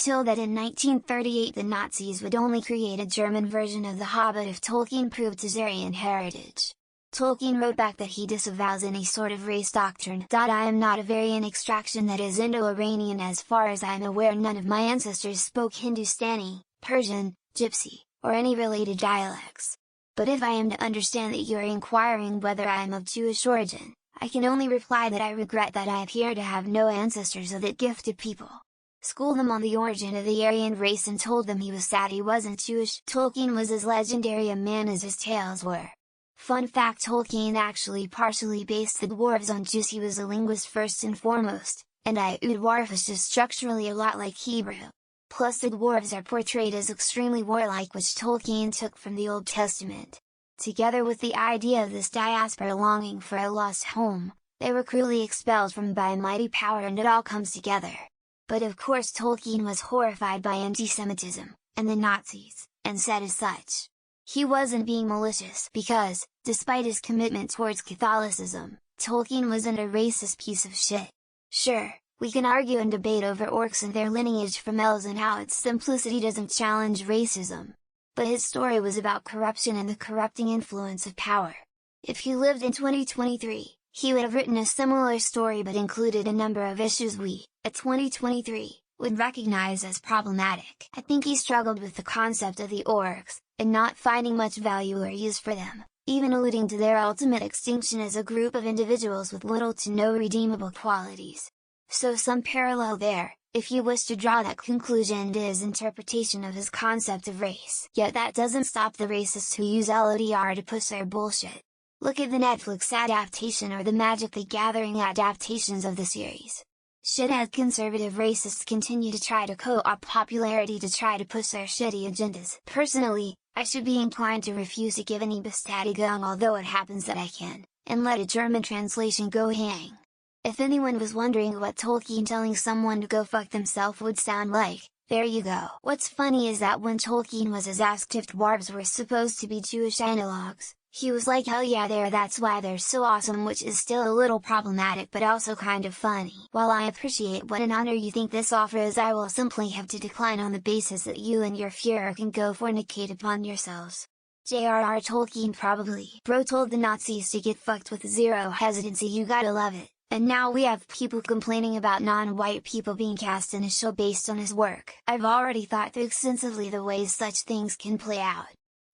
TIL that in 1938 the Nazis would only create a German version of the Hobbit if Tolkien proved his Aryan heritage. Tolkien wrote back that he disavows any sort of race doctrine. I am not of Aryan extraction, that is Indo-Iranian. As far as I am aware, none of my ancestors spoke Hindustani, Persian, Gypsy, or any related dialects. But if I am to understand that you are inquiring whether I am of Jewish origin, I can only reply that I regret that I appear to have no ancestors of that gifted people. Schooled them on the origin of the Aryan race and told them he was sad he wasn't Jewish. Tolkien was as legendary a man as his tales were. Fun fact: Tolkien actually partially based the dwarves on Jews. He was a linguist first and foremost, and dwarf is just structurally a lot like Hebrew. Plus the dwarves are portrayed as extremely warlike, which Tolkien took from the Old Testament. Together with the idea of this diaspora longing for a lost home, they were cruelly expelled from by a mighty power, and it all comes together. But of course Tolkien was horrified by anti-Semitism, and the Nazis, and said as such. He wasn't being malicious because, despite his commitment towards Catholicism, Tolkien wasn't a racist piece of shit. Sure, we can argue and debate over orcs and their lineage from elves and how its simplicity doesn't challenge racism. But his story was about corruption and the corrupting influence of power. If he lived in 2023, he would have written a similar story but included a number of issues we, at 2023, would recognize as problematic. I think he struggled with the concept of the orcs, and not finding much value or use for them, even alluding to their ultimate extinction as a group of individuals with little to no redeemable qualities. So some parallel there, if you wish to draw that conclusion to his interpretation of his concept of race. Yet that doesn't stop the racists who use LODR to push their bullshit. Look at the Netflix adaptation or the Magic the Gathering adaptations of the series. Shithead conservative racists continue to try to co-opt popularity to try to push their shitty agendas. Personally, I should be inclined to refuse to give any Bestätigung, although it happens that I can, and let a German translation go hang. If anyone was wondering what Tolkien telling someone to go fuck themselves would sound like, there you go. What's funny is that when Tolkien was asked if dwarves were supposed to be Jewish analogs, he was like, hell yeah, that's why they're so awesome, which is still a little problematic but also kind of funny. While I appreciate what an honor you think this offer is, I will simply have to decline on the basis that you and your Führer can go fornicate upon yourselves. J.R.R. Tolkien probably told the Nazis to get fucked with zero hesitancy. You gotta love it. And now we have people complaining about non-white people being cast in a show based on his work. I've already thought through extensively the ways such things can play out.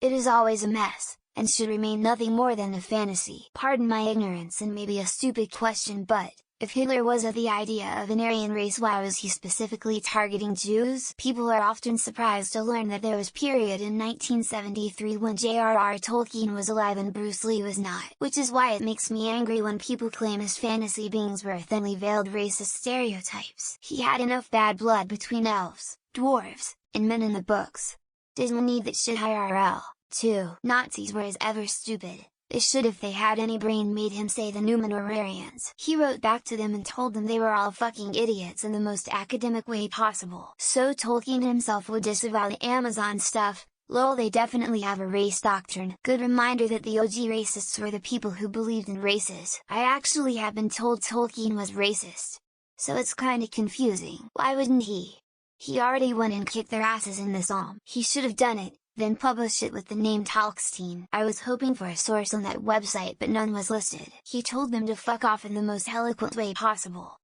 It is always a mess, and should remain nothing more than a fantasy. Pardon my ignorance and maybe a stupid question, but, if Hitler was of the idea of an Aryan race, why was he specifically targeting Jews? People are often surprised to learn that there was a period in 1973 when J.R.R. Tolkien was alive and Bruce Lee was not. Which is why it makes me angry when people claim his fantasy beings were thinly veiled racist stereotypes. He had enough bad blood between elves, dwarves, and men in the books. Didn't need that shit IRL. 2. Nazis were as ever stupid. They should, if they had any brain, made him say the Numen were Aryans. He wrote back to them and told them they were all fucking idiots in the most academic way possible. So Tolkien himself would disavow the Amazon stuff. Lol, they definitely have a race doctrine. Good reminder that the OG racists were the people who believed in races. I actually have been told Tolkien was racist. So it's kinda confusing. Why wouldn't he? He already went and kicked their asses in the Psalm. He should have done it, then publish it with the name Tolkien. I was hoping for a source on that website but none was listed. He told them to fuck off in the most eloquent way possible.